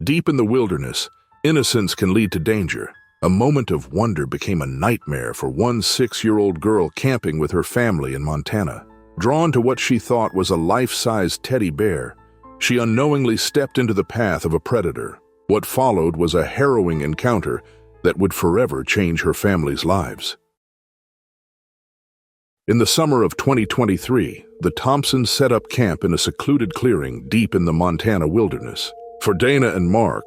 Deep in the wilderness, innocence can lead to danger. A moment of wonder became a nightmare for one 6-year-old girl camping with her family in Montana. Drawn to what she thought was a life-sized teddy bear, she unknowingly stepped into the path of a predator. What followed was a harrowing encounter that would forever change her family's lives. In the summer of 2023, the Thompsons set up camp in a secluded clearing deep in the Montana wilderness. For Dana and Mark,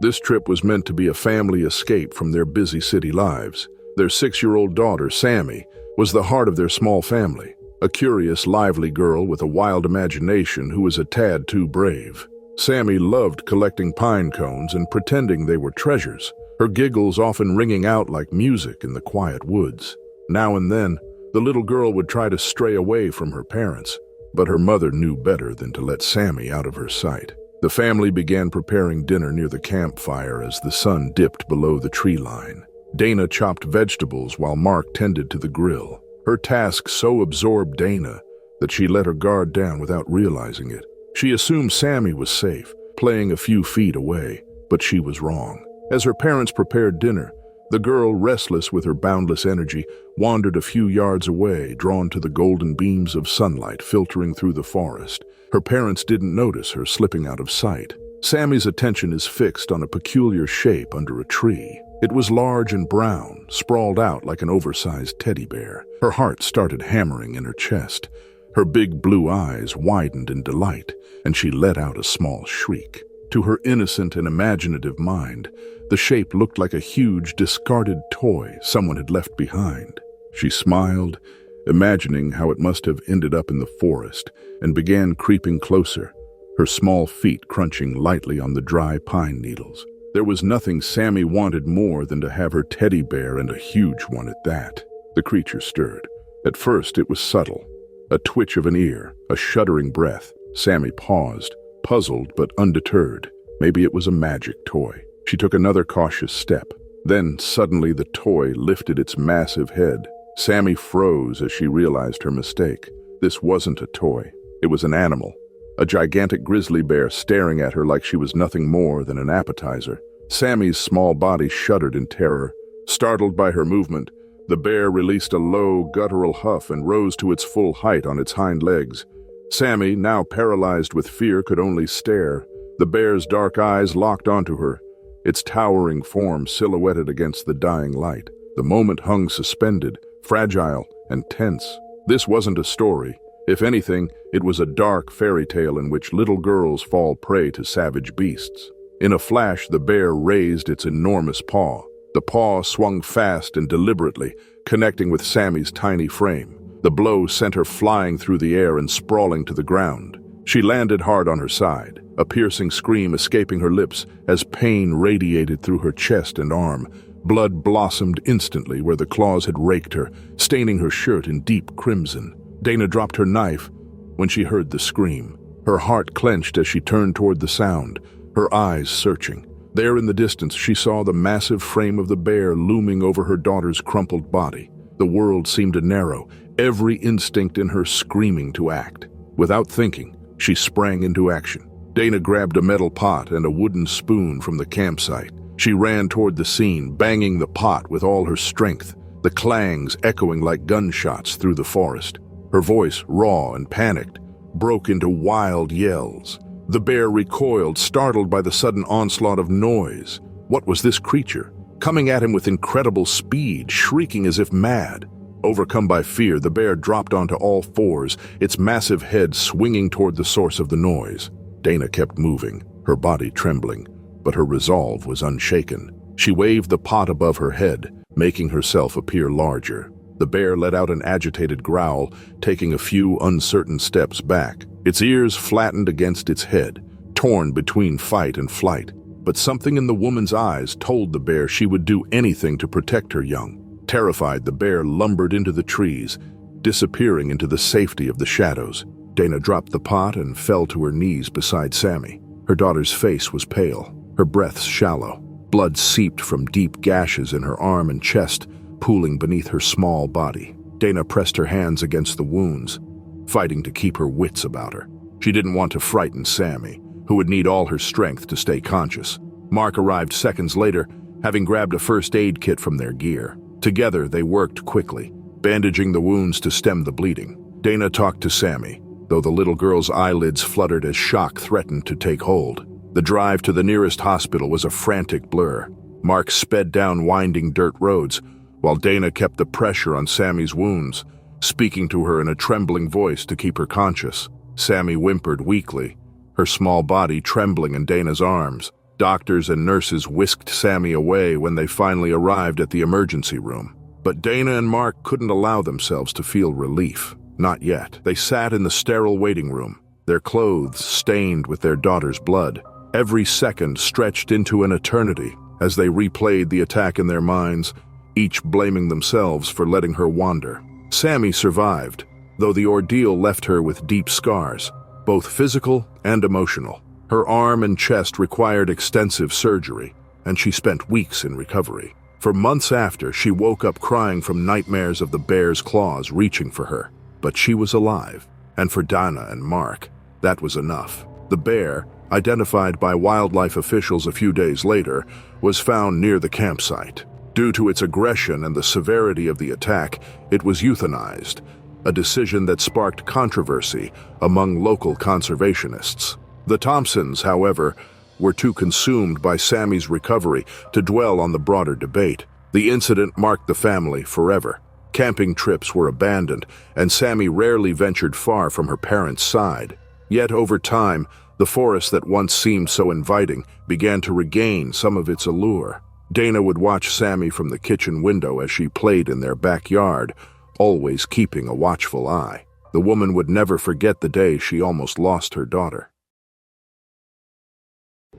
this trip was meant to be a family escape from their busy city lives. Their 6-year-old daughter, Sammy, was the heart of their small family, a curious, lively girl with a wild imagination who was a tad too brave. Sammy loved collecting pine cones and pretending they were treasures, her giggles often ringing out like music in the quiet woods. Now and then, the little girl would try to stray away from her parents, but her mother knew better than to let Sammy out of her sight. The family began preparing dinner near the campfire as the sun dipped below the tree line. Dana chopped vegetables while Mark tended to the grill. Her task so absorbed Dana that she let her guard down without realizing it. She assumed Sammy was safe, playing a few feet away, but she was wrong. As her parents prepared dinner, the girl, restless with her boundless energy, wandered a few yards away, drawn to the golden beams of sunlight filtering through the forest. Her parents didn't notice her slipping out of sight. Sammy's attention is fixed on a peculiar shape under a tree. It was large and brown, sprawled out like an oversized teddy bear. Her heart started hammering in her chest. Her big blue eyes widened in delight, and she let out a small shriek. To her innocent and imaginative mind, the shape looked like a huge, discarded toy someone had left behind. She smiled, imagining how it must have ended up in the forest, and began creeping closer, her small feet crunching lightly on the dry pine needles. There was nothing Sammy wanted more than to have her teddy bear, and a huge one at that. The creature stirred. At first it was subtle, a twitch of an ear, a shuddering breath. Sammy paused, puzzled but undeterred. Maybe it was a magic toy. She took another cautious step. Then suddenly the toy lifted its massive head. Sammy froze as she realized her mistake. This wasn't a toy. It was an animal. A gigantic grizzly bear staring at her like she was nothing more than an appetizer. Sammy's small body shuddered in terror. Startled by her movement, the bear released a low, guttural huff and rose to its full height on its hind legs. Sammy, now paralyzed with fear, could only stare. The bear's dark eyes locked onto her, its towering form silhouetted against the dying light. The moment hung suspended, fragile and tense. This wasn't a story. If anything, it was a dark fairy tale in which little girls fall prey to savage beasts. In a flash, the bear raised its enormous paw. The paw swung fast and deliberately, connecting with Sammy's tiny frame. The blow sent her flying through the air and sprawling to the ground. She landed hard on her side, a piercing scream escaping her lips as pain radiated through her chest and arm. Blood blossomed instantly where the claws had raked her, staining her shirt in deep crimson. Dana dropped her knife when she heard the scream. Her heart clenched as she turned toward the sound, her eyes searching. There in the distance, she saw the massive frame of the bear looming over her daughter's crumpled body. The world seemed to narrow, every instinct in her screaming to act. Without thinking, she sprang into action. Dana grabbed a metal pot and a wooden spoon from the campsite. She ran toward the scene, banging the pot with all her strength, the clangs echoing like gunshots through the forest. Her voice, raw and panicked, broke into wild yells. The bear recoiled, startled by the sudden onslaught of noise. What was this creature? Coming at him with incredible speed, shrieking as if mad. Overcome by fear, the bear dropped onto all fours, its massive head swinging toward the source of the noise. Dana kept moving, her body trembling, but her resolve was unshaken. She waved the pot above her head, making herself appear larger. The bear let out an agitated growl, taking a few uncertain steps back. Its ears flattened against its head, torn between fight and flight. But something in the woman's eyes told the bear she would do anything to protect her young. Terrified, the bear lumbered into the trees, disappearing into the safety of the shadows. Dana dropped the pot and fell to her knees beside Sammy. Her daughter's face was pale, her breaths shallow. Blood seeped from deep gashes in her arm and chest, pooling beneath her small body. Dana pressed her hands against the wounds, fighting to keep her wits about her. She didn't want to frighten Sammy, who would need all her strength to stay conscious. Mark arrived seconds later, having grabbed a first aid kit from their gear. Together, they worked quickly, bandaging the wounds to stem the bleeding. Dana talked to Sammy, though the little girl's eyelids fluttered as shock threatened to take hold. The drive to the nearest hospital was a frantic blur. Mark sped down winding dirt roads, while Dana kept the pressure on Sammy's wounds, speaking to her in a trembling voice to keep her conscious. Sammy whimpered weakly, her small body trembling in Dana's arms. Doctors and nurses whisked Sammy away when they finally arrived at the emergency room. But Dana and Mark couldn't allow themselves to feel relief. Not yet. They sat in the sterile waiting room, their clothes stained with their daughter's blood. Every second stretched into an eternity as they replayed the attack in their minds, each blaming themselves for letting her wander. Sammy survived, though the ordeal left her with deep scars, both physical and emotional. Her arm and chest required extensive surgery, and she spent weeks in recovery. For months after, she woke up crying from nightmares of the bear's claws reaching for her. But she was alive, and for Dana and Mark, that was enough. The bear, identified by wildlife officials a few days later, was found near the campsite. Due to its aggression and the severity of the attack, it was euthanized, a decision that sparked controversy among local conservationists. The Thompsons, however, were too consumed by Sammy's recovery to dwell on the broader debate. The incident marked the family forever. Camping trips were abandoned, and Sammy rarely ventured far from her parents' side. Yet over time, the forest that once seemed so inviting began to regain some of its allure. Dana would watch Sammy from the kitchen window as she played in their backyard, always keeping a watchful eye. The woman would never forget the day she almost lost her daughter.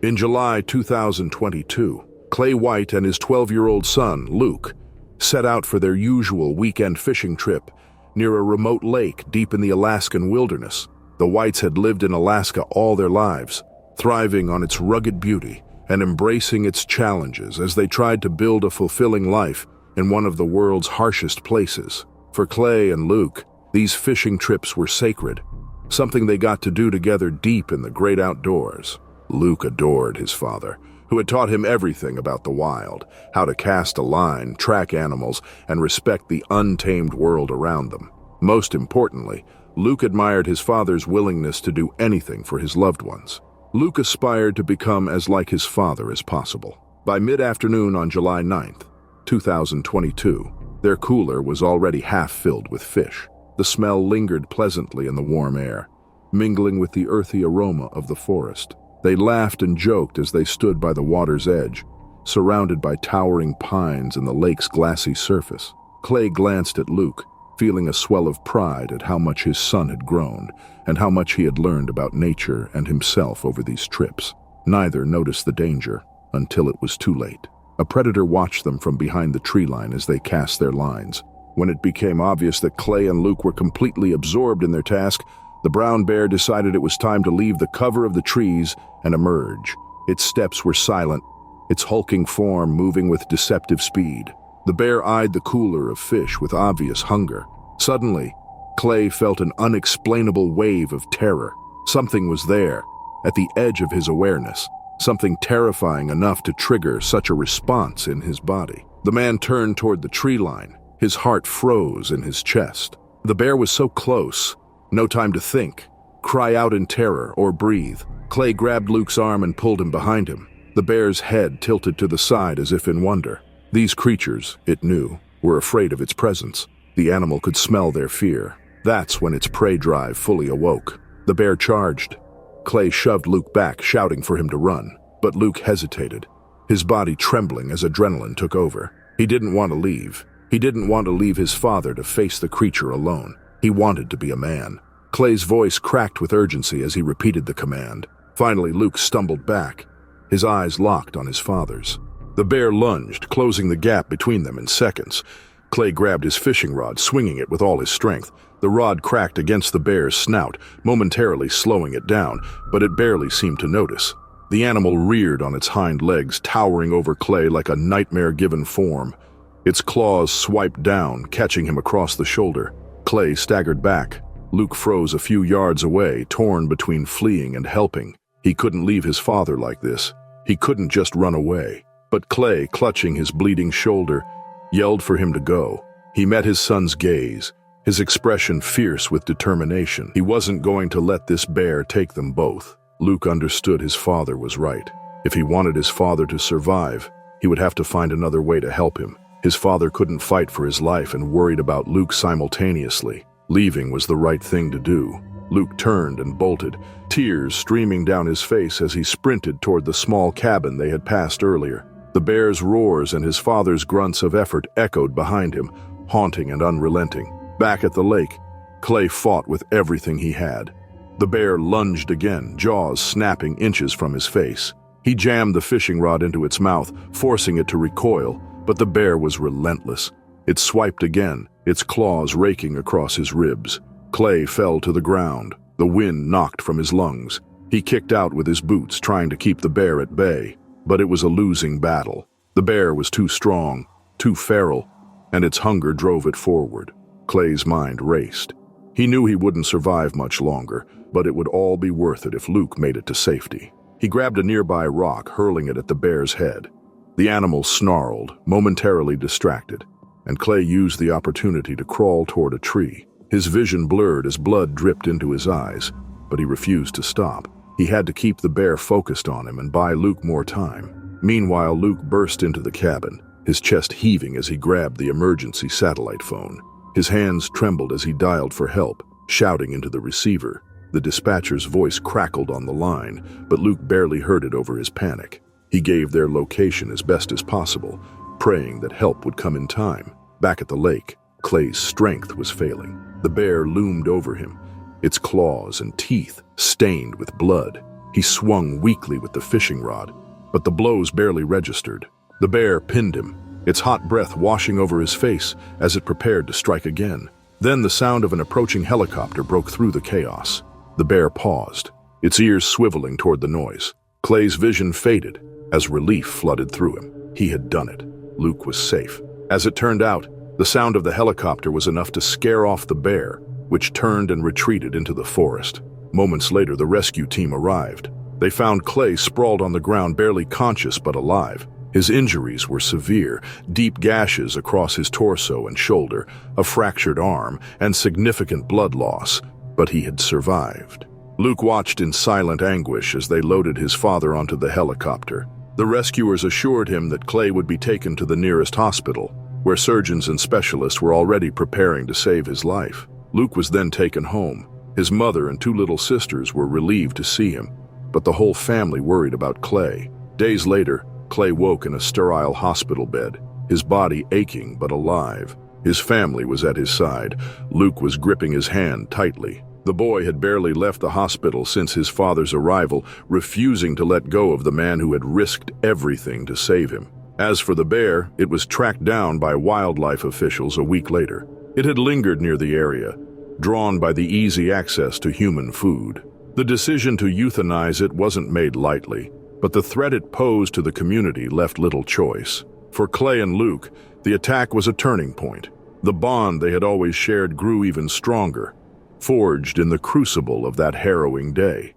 In July 2022, Clay White and his 12-year-old son, Luke, set out for their usual weekend fishing trip near a remote lake deep in the Alaskan wilderness. The Whites had lived in Alaska all their lives, thriving on its rugged beauty and embracing its challenges as they tried to build a fulfilling life in one of the world's harshest places. For Clay and Luke, these fishing trips were sacred, something they got to do together deep in the great outdoors. Luke adored his father, who had taught him everything about the wild, how to cast a line, track animals, and respect the untamed world around them. Most importantly, Luke admired his father's willingness to do anything for his loved ones. Luke aspired to become as like his father as possible. By mid-afternoon on July 9th, 2022, their cooler was already half filled with fish. The smell lingered pleasantly in the warm air, mingling with the earthy aroma of the forest. They laughed and joked as they stood by the water's edge, surrounded by towering pines and the lake's glassy surface. Clay glanced at Luke, feeling a swell of pride at how much his son had grown and how much he had learned about nature and himself over these trips. Neither noticed the danger until it was too late. A predator watched them from behind the tree line as they cast their lines. When it became obvious that Clay and Luke were completely absorbed in their task, the brown bear decided it was time to leave the cover of the trees and emerge. Its steps were silent, its hulking form moving with deceptive speed. The bear eyed the cooler of fish with obvious hunger. Suddenly, Clay felt an unexplainable wave of terror. Something was there, at the edge of his awareness, something terrifying enough to trigger such a response in his body. The man turned toward the tree line. His heart froze in his chest. The bear was so close, no time to think, cry out in terror, or breathe. Clay grabbed Luke's arm and pulled him behind him. The bear's head tilted to the side as if in wonder. These creatures, it knew, were afraid of its presence. The animal could smell their fear. That's when its prey drive fully awoke. The bear charged. Clay shoved Luke back, shouting for him to run. But Luke hesitated, his body trembling as adrenaline took over. He didn't want to leave. He didn't want to leave his father to face the creature alone. He wanted to be a man. Clay's voice cracked with urgency as he repeated the command. Finally, Luke stumbled back, his eyes locked on his father's. The bear lunged, closing the gap between them in seconds. Clay grabbed his fishing rod, swinging it with all his strength. The rod cracked against the bear's snout, momentarily slowing it down, but it barely seemed to notice. The animal reared on its hind legs, towering over Clay like a nightmare-given form. Its claws swiped down, catching him across the shoulder. Clay staggered back. Luke froze a few yards away, torn between fleeing and helping. He couldn't leave his father like this. He couldn't just run away. But Clay, clutching his bleeding shoulder, yelled for him to go. He met his son's gaze, his expression fierce with determination. He wasn't going to let this bear take them both. Luke understood his father was right. If he wanted his father to survive, he would have to find another way to help him. His father couldn't fight for his life and worried about Luke simultaneously. Leaving was the right thing to do. Luke turned and bolted, tears streaming down his face as he sprinted toward the small cabin they had passed earlier. The bear's roars and his father's grunts of effort echoed behind him, haunting and unrelenting. Back at the lake, Clay fought with everything he had. The bear lunged again, jaws snapping inches from his face. He jammed the fishing rod into its mouth, forcing it to recoil, but the bear was relentless. It swiped again, its claws raking across his ribs. Clay fell to the ground. The wind knocked from his lungs. He kicked out with his boots, trying to keep the bear at bay. But it was a losing battle. The bear was too strong, too feral, and its hunger drove it forward. Clay's mind raced. He knew he wouldn't survive much longer, but it would all be worth it if Luke made it to safety. He grabbed a nearby rock, hurling it at the bear's head. The animal snarled, momentarily distracted, and Clay used the opportunity to crawl toward a tree. His vision blurred as blood dripped into his eyes, but he refused to stop. He had to keep the bear focused on him and buy Luke more time. Meanwhile, Luke burst into the cabin, his chest heaving as he grabbed the emergency satellite phone. His hands trembled as he dialed for help, shouting into the receiver. The dispatcher's voice crackled on the line, but Luke barely heard it over his panic. He gave their location as best as possible, praying that help would come in time. Back at the lake, Clay's strength was failing. The bear loomed over him, its claws and teeth stained with blood. He swung weakly with the fishing rod, but the blows barely registered. The bear pinned him, its hot breath washing over his face as it prepared to strike again. Then the sound of an approaching helicopter broke through the chaos. The bear paused, its ears swiveling toward the noise. Clay's vision faded as relief flooded through him. He had done it. Luke was safe. As it turned out, the sound of the helicopter was enough to scare off the bear, which turned and retreated into the forest. Moments later, the rescue team arrived. They found Clay sprawled on the ground, barely conscious but alive. His injuries were severe, deep gashes across his torso and shoulder, a fractured arm, and significant blood loss, but he had survived. Luke watched in silent anguish as they loaded his father onto the helicopter. The rescuers assured him that Clay would be taken to the nearest hospital, where surgeons and specialists were already preparing to save his life. Luke was then taken home. His mother and two little sisters were relieved to see him, but the whole family worried about Clay. Days later, Clay woke in a sterile hospital bed, his body aching but alive. His family was at his side. Luke was gripping his hand tightly. The boy had barely left the hospital since his father's arrival, refusing to let go of the man who had risked everything to save him. As for the bear, it was tracked down by wildlife officials a week later. It had lingered near the area, drawn by the easy access to human food. The decision to euthanize it wasn't made lightly, but the threat it posed to the community left little choice. For Clay and Luke, the attack was a turning point. The bond they had always shared grew even stronger, forged in the crucible of that harrowing day.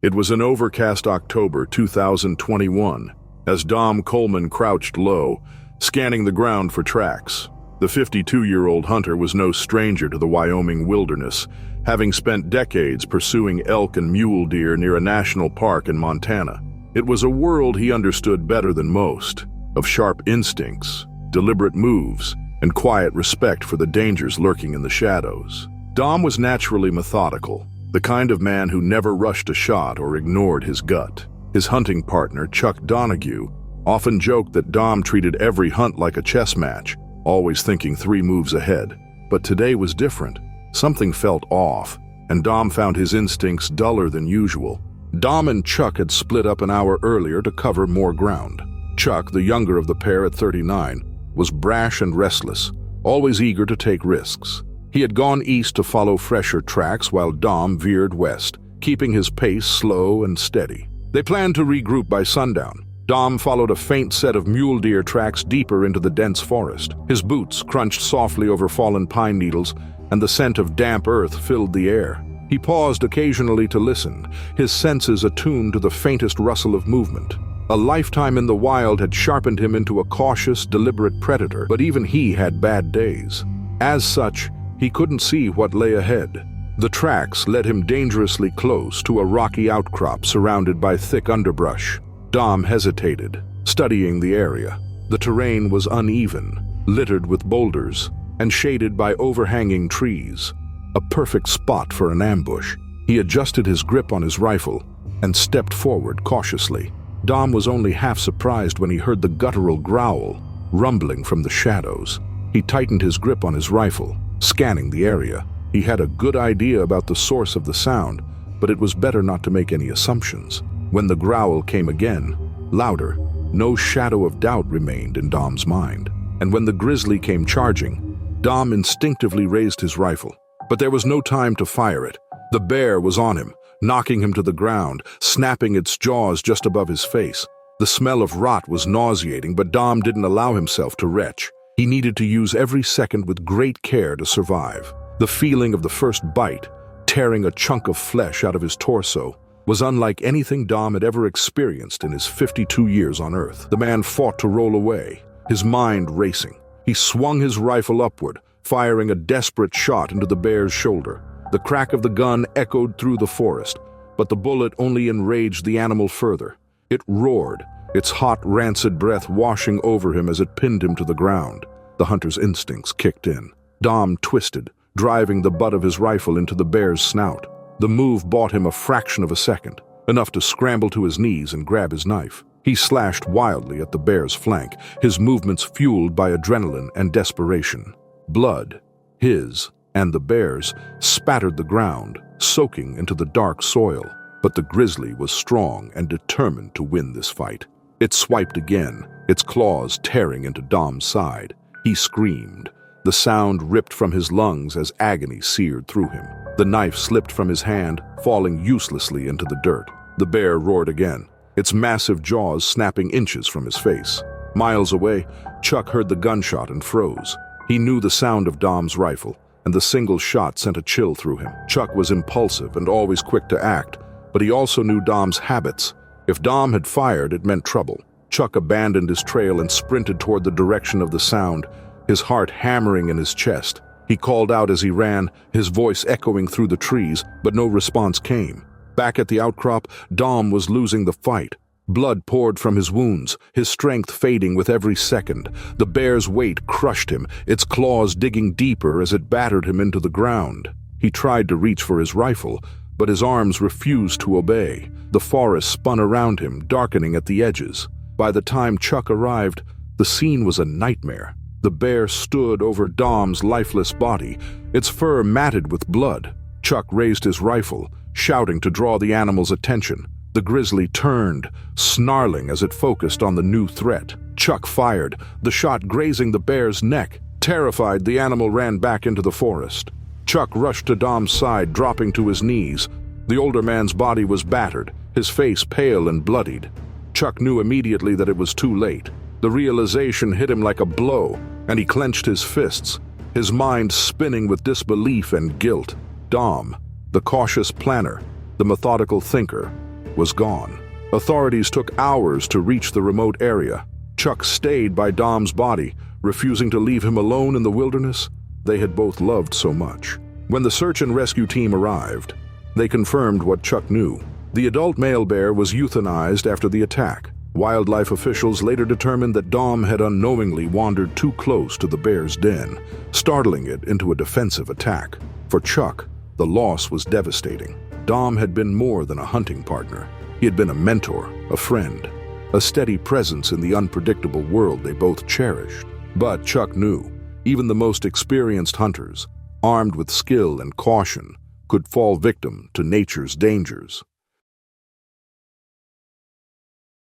It was an overcast October 2021, as Dom Coleman crouched low, scanning the ground for tracks. The 52-year-old hunter was no stranger to the Wyoming wilderness, having spent decades pursuing elk and mule deer near a national park in Montana. It was a world he understood better than most, of sharp instincts, deliberate moves, and quiet respect for the dangers lurking in the shadows. Dom was naturally methodical, the kind of man who never rushed a shot or ignored his gut. His hunting partner, Chuck Donahue, often joked that Dom treated every hunt like a chess match, always thinking 3 moves ahead. But today was different. Something felt off, and Dom found his instincts duller than usual. Dom and Chuck had split up an hour earlier to cover more ground. Chuck, the younger of the pair at 39, was brash and restless, always eager to take risks. He had gone east to follow fresher tracks while Dom veered west, keeping his pace slow and steady. They planned to regroup by sundown. Dom followed a faint set of mule deer tracks deeper into the dense forest. His boots crunched softly over fallen pine needles, and the scent of damp earth filled the air. He paused occasionally to listen, his senses attuned to the faintest rustle of movement. A lifetime in the wild had sharpened him into a cautious, deliberate predator, but even he had bad days. As such, he couldn't see what lay ahead. The tracks led him dangerously close to a rocky outcrop surrounded by thick underbrush. Dom hesitated, studying the area. The terrain was uneven, littered with boulders, and shaded by overhanging trees. A perfect spot for an ambush. He adjusted his grip on his rifle and stepped forward cautiously. Dom was only half surprised when he heard the guttural growl rumbling from the shadows. He tightened his grip on his rifle, scanning the area. He had a good idea about the source of the sound, but it was better not to make any assumptions. When the growl came again, louder, no shadow of doubt remained in Dom's mind. And when the grizzly came charging, Dom instinctively raised his rifle. But there was no time to fire it. The bear was on him, knocking him to the ground, snapping its jaws just above his face. The smell of rot was nauseating, but Dom didn't allow himself to retch. He needed to use every second with great care to survive. The feeling of the first bite, tearing a chunk of flesh out of his torso, was unlike anything Dom had ever experienced in his 52 years on Earth. The man fought to roll away, his mind racing. He swung his rifle upward, firing a desperate shot into the bear's shoulder. The crack of the gun echoed through the forest, but the bullet only enraged the animal further. It roared, its hot, rancid breath washing over him as it pinned him to the ground. The hunter's instincts kicked in. Dom twisted, driving the butt of his rifle into the bear's snout. The move bought him a fraction of a second, enough to scramble to his knees and grab his knife. He slashed wildly at the bear's flank, his movements fueled by adrenaline and desperation. Blood, his and the bear's, spattered the ground, soaking into the dark soil. But the grizzly was strong and determined to win this fight. It swiped again, its claws tearing into Dom's side. He screamed. The sound ripped from his lungs as agony seared through him. The knife slipped from his hand, falling uselessly into the dirt. The bear roared again, its massive jaws snapping inches from his face. Miles away, Chuck heard the gunshot and froze. He knew the sound of Dom's rifle, and the single shot sent a chill through him. Chuck was impulsive and always quick to act, but he also knew Dom's habits. If Dom had fired, it meant trouble. Chuck abandoned his trail and sprinted toward the direction of the sound, his heart hammering in his chest. He called out as he ran, his voice echoing through the trees, but no response came. Back at the outcrop, Dom was losing the fight. Blood poured from his wounds, his strength fading with every second. The bear's weight crushed him, its claws digging deeper as it battered him into the ground. He tried to reach for his rifle, but his arms refused to obey. The forest spun around him, darkening at the edges. By the time Chuck arrived, the scene was a nightmare. The bear stood over Dom's lifeless body, its fur matted with blood. Chuck raised his rifle, shouting to draw the animal's attention. The grizzly turned, snarling as it focused on the new threat. Chuck fired, the shot grazing the bear's neck. Terrified, the animal ran back into the forest. Chuck rushed to Dom's side, dropping to his knees. The older man's body was battered, his face pale and bloodied. Chuck knew immediately that it was too late. The realization hit him like a blow, and he clenched his fists, his mind spinning with disbelief and guilt. Dom, the cautious planner, the methodical thinker, was gone. Authorities took hours to reach the remote area. Chuck stayed by Dom's body, refusing to leave him alone in the wilderness they had both loved so much. When the search and rescue team arrived, they confirmed what Chuck knew. The adult male bear was euthanized after the attack. Wildlife officials later determined that Dom had unknowingly wandered too close to the bear's den, startling it into a defensive attack. For Chuck, the loss was devastating. Dom had been more than a hunting partner. He had been a mentor, a friend, a steady presence in the unpredictable world they both cherished. But Chuck knew, even the most experienced hunters, armed with skill and caution, could fall victim to nature's dangers.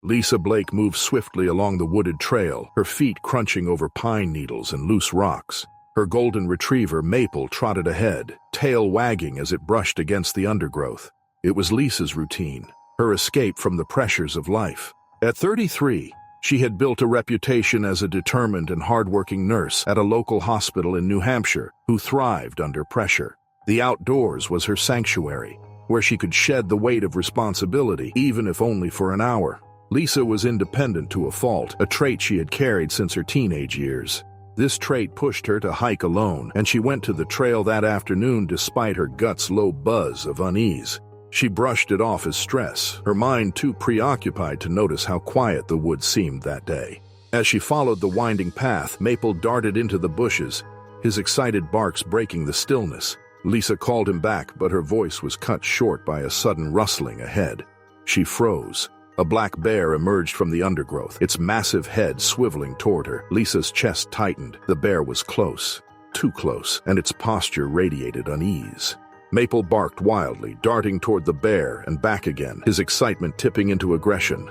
Lisa Blake moved swiftly along the wooded trail, her feet crunching over pine needles and loose rocks. Her golden retriever, Maple, trotted ahead, tail wagging as it brushed against the undergrowth. It was Lisa's routine, her escape from the pressures of life. At 33, she had built a reputation as a determined and hardworking nurse at a local hospital in New Hampshire who thrived under pressure. The outdoors was her sanctuary, where she could shed the weight of responsibility, even if only for an hour. Lisa was independent to a fault, a trait she had carried since her teenage years. This trait pushed her to hike alone, and she went to the trail that afternoon despite her gut's low buzz of unease. She brushed it off as stress, her mind too preoccupied to notice how quiet the woods seemed that day. As she followed the winding path, Maple darted into the bushes, his excited barks breaking the stillness. Lisa called him back, but her voice was cut short by a sudden rustling ahead. She froze. A black bear emerged from the undergrowth, its massive head swiveling toward her. Lisa's chest tightened. The bear was close, too close, and its posture radiated unease. Maple barked wildly, darting toward the bear and back again, his excitement tipping into aggression.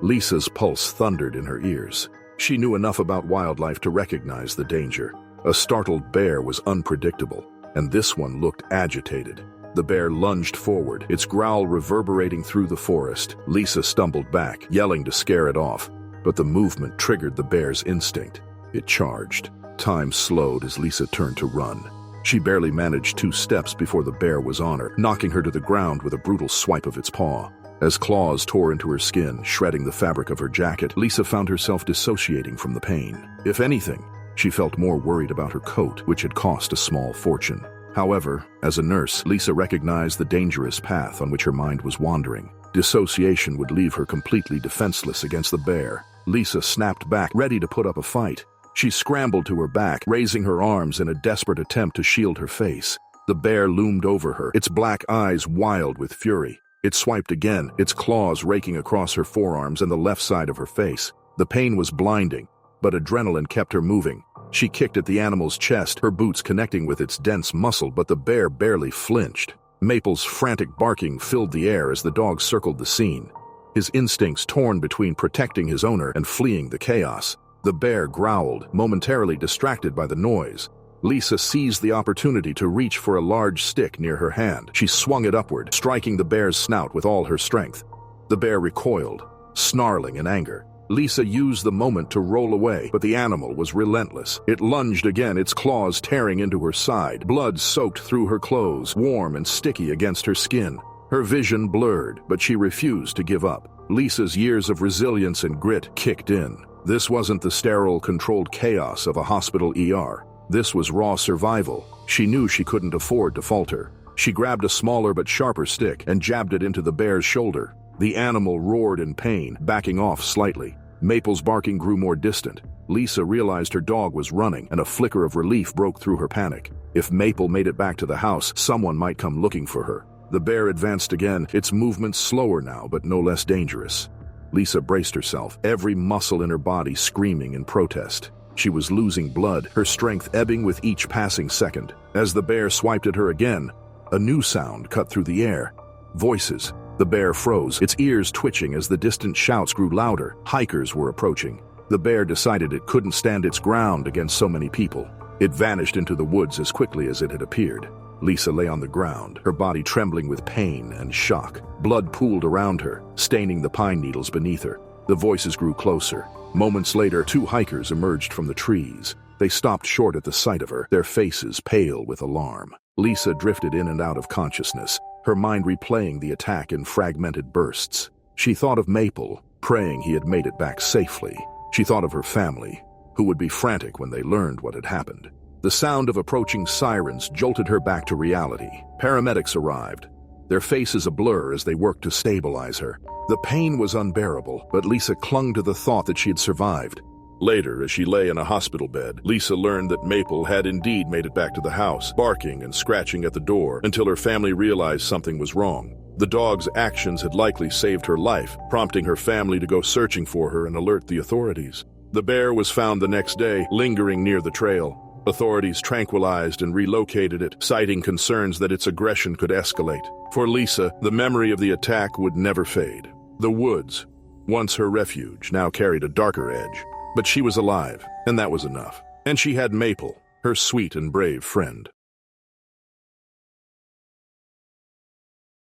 Lisa's pulse thundered in her ears. She knew enough about wildlife to recognize the danger. A startled bear was unpredictable, and this one looked agitated. The bear lunged forward, its growl reverberating through the forest. Lisa stumbled back, yelling to scare it off, but the movement triggered the bear's instinct. It charged. Time slowed as Lisa turned to run. She barely managed 2 steps before the bear was on her, knocking her to the ground with a brutal swipe of its paw. As claws tore into her skin, shredding the fabric of her jacket, Lisa found herself dissociating from the pain. If anything, she felt more worried about her coat, which had cost a small fortune. However, as a nurse, Lisa recognized the dangerous path on which her mind was wandering. Dissociation would leave her completely defenseless against the bear. Lisa snapped back, ready to put up a fight. She scrambled to her back, raising her arms in a desperate attempt to shield her face. The bear loomed over her, its black eyes wild with fury. It swiped again, its claws raking across her forearms and the left side of her face. The pain was blinding, but adrenaline kept her moving. She kicked at the animal's chest, her boots connecting with its dense muscle, but the bear barely flinched. Maple's frantic barking filled the air as the dog circled the scene, his instincts torn between protecting his owner and fleeing the chaos. The bear growled, momentarily distracted by the noise. Lisa seized the opportunity to reach for a large stick near her hand. She swung it upward, striking the bear's snout with all her strength. The bear recoiled, snarling in anger. Lisa used the moment to roll away, but the animal was relentless. It lunged again, its claws tearing into her side. Blood soaked through her clothes, warm and sticky against her skin. Her vision blurred, but she refused to give up. Lisa's years of resilience and grit kicked in. This wasn't the sterile, controlled chaos of a hospital ER. This was raw survival. She knew she couldn't afford to falter. She grabbed a smaller but sharper stick and jabbed it into the bear's shoulder. The animal roared in pain, backing off slightly. Maple's barking grew more distant. Lisa realized her dog was running, and a flicker of relief broke through her panic. If Maple made it back to the house, someone might come looking for her. The bear advanced again, its movements slower now, but no less dangerous. Lisa braced herself, every muscle in her body screaming in protest. She was losing blood, her strength ebbing with each passing second. As the bear swiped at her again, a new sound cut through the air. Voices. The bear froze, its ears twitching as the distant shouts grew louder. Hikers were approaching. The bear decided it couldn't stand its ground against so many people. It vanished into the woods as quickly as it had appeared. Lisa lay on the ground, her body trembling with pain and shock. Blood pooled around her, staining the pine needles beneath her. The voices grew closer. Moments later, 2 hikers emerged from the trees. They stopped short at the sight of her, their faces pale with alarm. Lisa drifted in and out of consciousness, her mind replaying the attack in fragmented bursts. She thought of Maple, praying he had made it back safely. She thought of her family, who would be frantic when they learned what had happened. The sound of approaching sirens jolted her back to reality. Paramedics arrived, their faces a blur as they worked to stabilize her. The pain was unbearable, but Lisa clung to the thought that she had survived. Later, as she lay in a hospital bed, Lisa learned that Maple had indeed made it back to the house, barking and scratching at the door until her family realized something was wrong. The dog's actions had likely saved her life, prompting her family to go searching for her and alert the authorities. The bear was found the next day, lingering near the trail. Authorities tranquilized and relocated it, citing concerns that its aggression could escalate. For Lisa, the memory of the attack would never fade. The woods, once her refuge, now carried a darker edge. But she was alive, and that was enough. And she had Maple, her sweet and brave friend.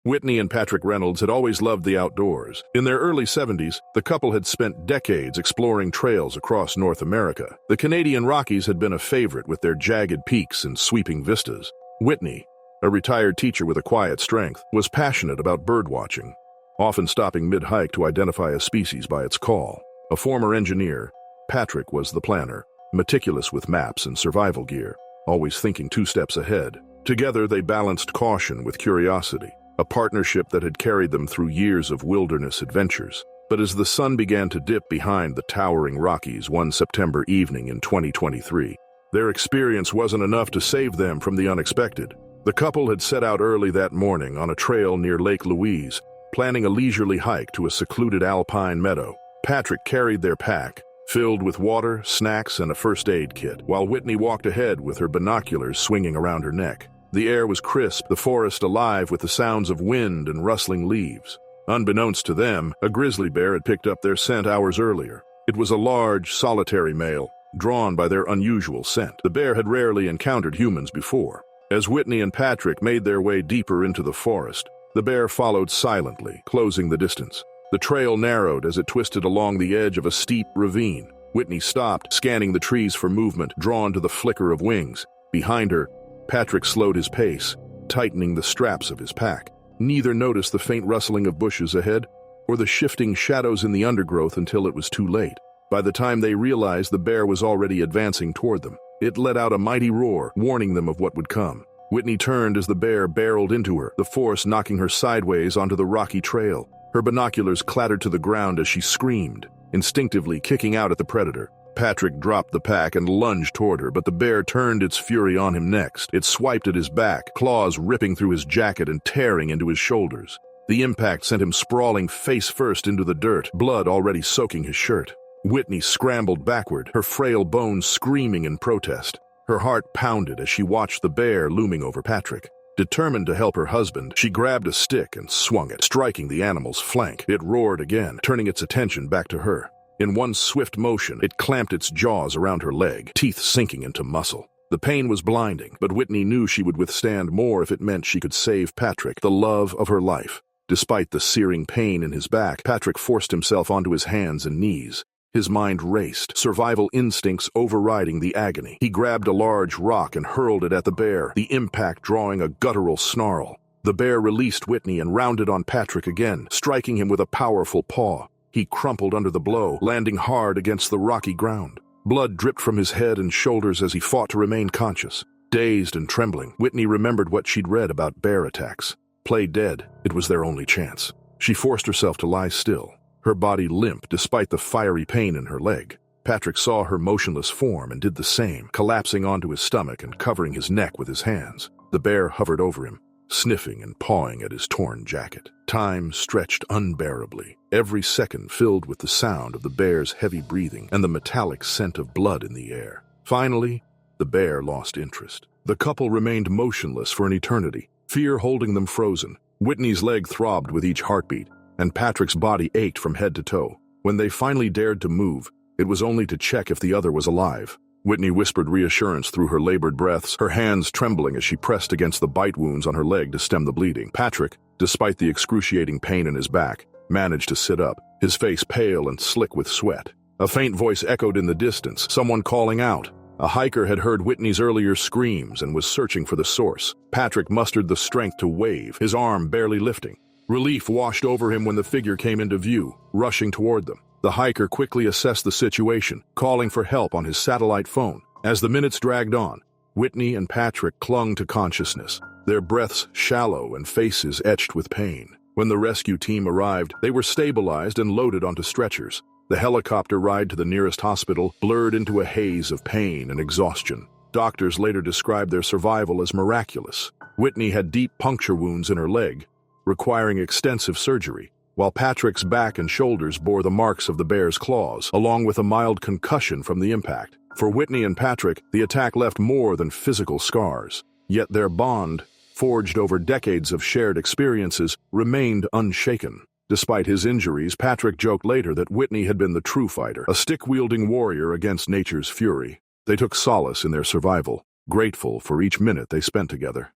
Whitney and Patrick Reynolds had always loved the outdoors. In their early 70s, the couple had spent decades exploring trails across North America. The Canadian Rockies had been a favorite with their jagged peaks and sweeping vistas. Whitney, a retired teacher with a quiet strength, was passionate about birdwatching, often stopping mid-hike to identify a species by its call. A former engineer, Patrick was the planner, meticulous with maps and survival gear, always thinking 2 steps ahead. Together they balanced caution with curiosity, a partnership that had carried them through years of wilderness adventures. But as the sun began to dip behind the towering Rockies one September evening in 2023, their experience wasn't enough to save them from the unexpected. The couple had set out early that morning on a trail near Lake Louise, planning a leisurely hike to a secluded alpine meadow. Patrick carried their pack, filled with water, snacks, and a first aid kit, while Whitney walked ahead with her binoculars swinging around her neck. The air was crisp, the forest alive with the sounds of wind and rustling leaves. Unbeknownst to them, a grizzly bear had picked up their scent hours earlier. It was a large, solitary male, drawn by their unusual scent. The bear had rarely encountered humans before. As Whitney and Patrick made their way deeper into the forest, the bear followed silently, closing the distance. The trail narrowed as it twisted along the edge of a steep ravine. Whitney stopped, scanning the trees for movement, drawn to the flicker of wings. Behind her, Patrick slowed his pace, tightening the straps of his pack. Neither noticed the faint rustling of bushes ahead or the shifting shadows in the undergrowth until it was too late. By the time they realized, the bear was already advancing toward them. It let out a mighty roar, warning them of what would come. Whitney turned as the bear barreled into her, the force knocking her sideways onto the rocky trail. Her binoculars clattered to the ground as she screamed, instinctively kicking out at the predator. Patrick dropped the pack and lunged toward her, but the bear turned its fury on him next. It swiped at his back, claws ripping through his jacket and tearing into his shoulders. The impact sent him sprawling face first into the dirt, blood already soaking his shirt. Whitney scrambled backward, her frail bones screaming in protest. Her heart pounded as she watched the bear looming over Patrick. Determined to help her husband, she grabbed a stick and swung it, striking the animal's flank. It roared again, turning its attention back to her. In one swift motion, it clamped its jaws around her leg, teeth sinking into muscle. The pain was blinding, but Whitney knew she would withstand more if it meant she could save Patrick, the love of her life. Despite the searing pain in his back, Patrick forced himself onto his hands and knees. His mind raced, survival instincts overriding the agony. He grabbed a large rock and hurled it at the bear, the impact drawing a guttural snarl. The bear released Whitney and rounded on Patrick again, striking him with a powerful paw. He crumpled under the blow, landing hard against the rocky ground. Blood dripped from his head and shoulders as he fought to remain conscious. Dazed and trembling, Whitney remembered what she'd read about bear attacks. Play dead, it was their only chance. She forced herself to lie still, her body limp despite the fiery pain in her leg. Patrick saw her motionless form and did the same, collapsing onto his stomach and covering his neck with his hands. The bear hovered over him, sniffing and pawing at his torn jacket. Time stretched unbearably, every second filled with the sound of the bear's heavy breathing and the metallic scent of blood in the air. Finally, the bear lost interest. The couple remained motionless for an eternity, fear holding them frozen. Whitney's leg throbbed with each heartbeat, and Patrick's body ached from head to toe. When they finally dared to move, it was only to check if the other was alive. Whitney whispered reassurance through her labored breaths, her hands trembling as she pressed against the bite wounds on her leg to stem the bleeding. Patrick, despite the excruciating pain in his back, managed to sit up, his face pale and slick with sweat. A faint voice echoed in the distance, someone calling out. A hiker had heard Whitney's earlier screams and was searching for the source. Patrick mustered the strength to wave, his arm barely lifting. Relief washed over him when the figure came into view, rushing toward them. The hiker quickly assessed the situation, calling for help on his satellite phone. As the minutes dragged on, Whitney and Patrick clung to consciousness, their breaths shallow and faces etched with pain. When the rescue team arrived, they were stabilized and loaded onto stretchers. The helicopter ride to the nearest hospital blurred into a haze of pain and exhaustion. Doctors later described their survival as miraculous. Whitney had deep puncture wounds in her leg, requiring extensive surgery, while Patrick's back and shoulders bore the marks of the bear's claws, along with a mild concussion from the impact. For Whitney and Patrick, the attack left more than physical scars. Yet their bond, forged over decades of shared experiences, remained unshaken. Despite his injuries, Patrick joked later that Whitney had been the true fighter, a stick-wielding warrior against nature's fury. They took solace in their survival, grateful for each minute they spent together.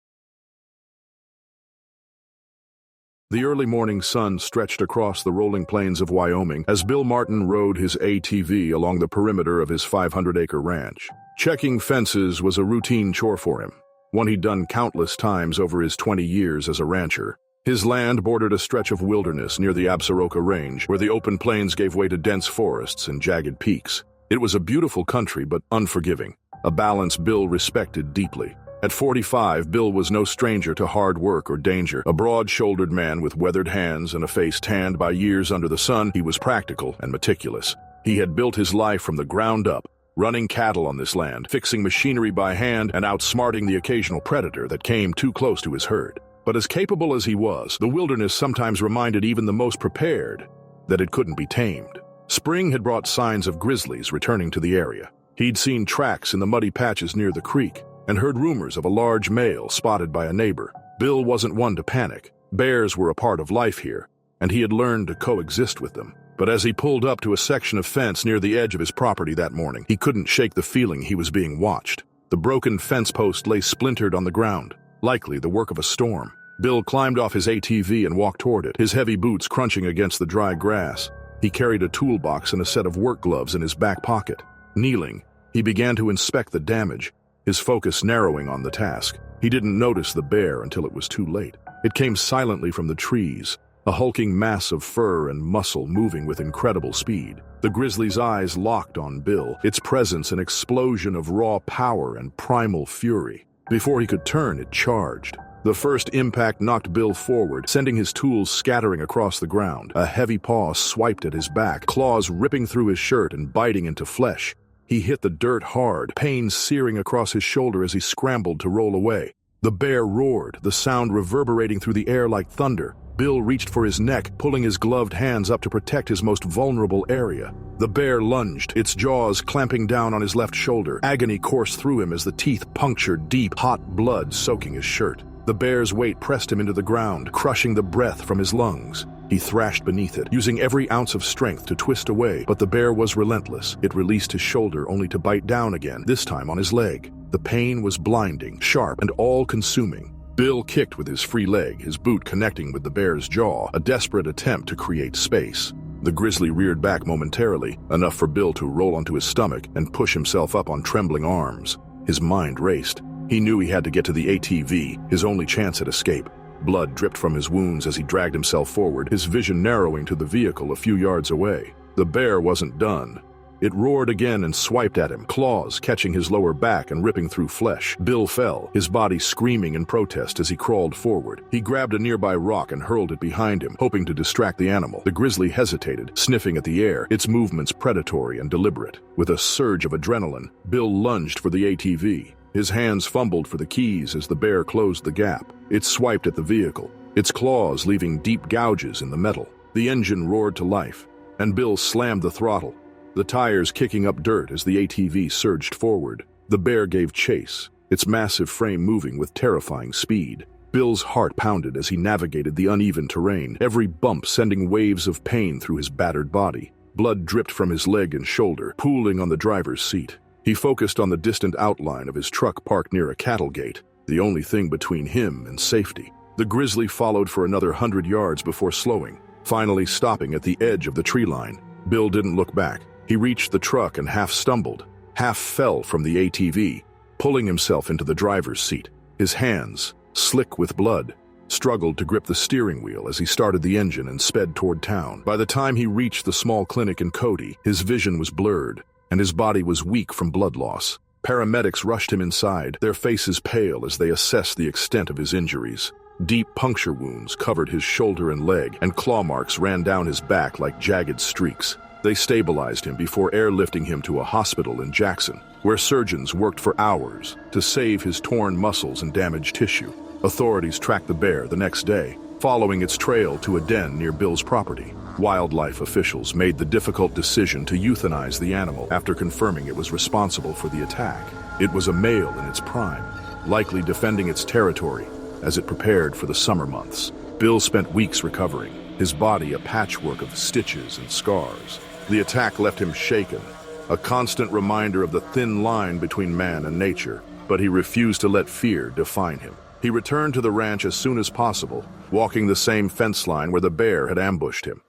The early morning sun stretched across the rolling plains of Wyoming as Bill Martin rode his ATV along the perimeter of his 500-acre ranch. Checking fences was a routine chore for him. one he'd done countless times over his 20 years as a rancher. His land bordered a stretch of wilderness near the Absaroka Range, where the open plains gave way to dense forests and jagged peaks. It was a beautiful country, but unforgiving, a balance Bill respected deeply. At 45, Bill was no stranger to hard work or danger. A broad-shouldered man with weathered hands and a face tanned by years under the sun, he was practical and meticulous. He had built his life from the ground up, running cattle on this land, fixing machinery by hand, and outsmarting the occasional predator that came too close to his herd. But as capable as he was, the wilderness sometimes reminded even the most prepared that it couldn't be tamed. Spring had brought signs of grizzlies returning to the area. He'd seen tracks in the muddy patches near the creek, and heard rumors of a large male spotted by a neighbor. Bill wasn't one to panic. Bears were a part of life here, and he had learned to coexist with them. But as he pulled up to a section of fence near the edge of his property that morning, he couldn't shake the feeling he was being watched. The broken fence post lay splintered on the ground, likely the work of a storm. Bill climbed off his ATV and walked toward it, his heavy boots crunching against the dry grass. He carried a toolbox and a set of work gloves in his back pocket. Kneeling, he began to inspect the damage, his focus narrowing on the task. He didn't notice the bear until it was too late. It came silently from the trees, a hulking mass of fur and muscle moving with incredible speed. The grizzly's eyes locked on Bill, its presence an explosion of raw power and primal fury. Before he could turn, it charged. The first impact knocked Bill forward, sending his tools scattering across the ground. A heavy paw swiped at his back, claws ripping through his shirt and biting into flesh. He hit the dirt hard, pain searing across his shoulder as he scrambled to roll away. The bear roared, the sound reverberating through the air like thunder. Bill reached for his neck, pulling his gloved hands up to protect his most vulnerable area. The bear lunged, its jaws clamping down on his left shoulder. Agony coursed through him as the teeth punctured deep, hot blood soaking his shirt. The bear's weight pressed him into the ground, crushing the breath from his lungs. He thrashed beneath it, using every ounce of strength to twist away, but the bear was relentless. It released his shoulder only to bite down again, this time on his leg. The pain was blinding, sharp, and all-consuming. Bill kicked with his free leg, his boot connecting with the bear's jaw, a desperate attempt to create space. The grizzly reared back momentarily, enough for Bill to roll onto his stomach and push himself up on trembling arms. His mind raced. He knew he had to get to the ATV, his only chance at escape. Blood dripped from his wounds as he dragged himself forward, his vision narrowing to the vehicle a few yards away. The bear wasn't done. It roared again and swiped at him, claws catching his lower back and ripping through flesh. Bill fell, his body screaming in protest as he crawled forward. He grabbed a nearby rock and hurled it behind him, hoping to distract the animal. The grizzly hesitated, sniffing at the air, its movements predatory and deliberate. With a surge of adrenaline, Bill lunged for the ATV. His hands fumbled for the keys as the bear closed the gap. It swiped at the vehicle, its claws leaving deep gouges in the metal. The engine roared to life, and Bill slammed the throttle, the tires kicking up dirt as the ATV surged forward. The bear gave chase, its massive frame moving with terrifying speed. Bill's heart pounded as he navigated the uneven terrain, every bump sending waves of pain through his battered body. Blood dripped from his leg and shoulder, pooling on the driver's seat. He focused on the distant outline of his truck parked near a cattle gate, the only thing between him and safety. The grizzly followed for another 100 yards before slowing, finally stopping at the edge of the tree line. Bill didn't look back. He reached the truck and half stumbled, half fell from the ATV, pulling himself into the driver's seat. His hands, slick with blood, struggled to grip the steering wheel as he started the engine and sped toward town. By the time he reached the small clinic in Cody, his vision was blurred, and his body was weak from blood loss. Paramedics rushed him inside, their faces pale as they assessed the extent of his injuries. Deep puncture wounds covered his shoulder and leg, and claw marks ran down his back like jagged streaks. They stabilized him before airlifting him to a hospital in Jackson, where surgeons worked for hours to save his torn muscles and damaged tissue. Authorities tracked the bear the next day, following its trail to a den near Bill's property. Wildlife officials made the difficult decision to euthanize the animal after confirming it was responsible for the attack. It was a male in its prime, likely defending its territory as it prepared for the summer months. Bill spent weeks recovering, his body a patchwork of stitches and scars. The attack left him shaken, a constant reminder of the thin line between man and nature, but he refused to let fear define him. He returned to the ranch as soon as possible, walking the same fence line where the bear had ambushed him.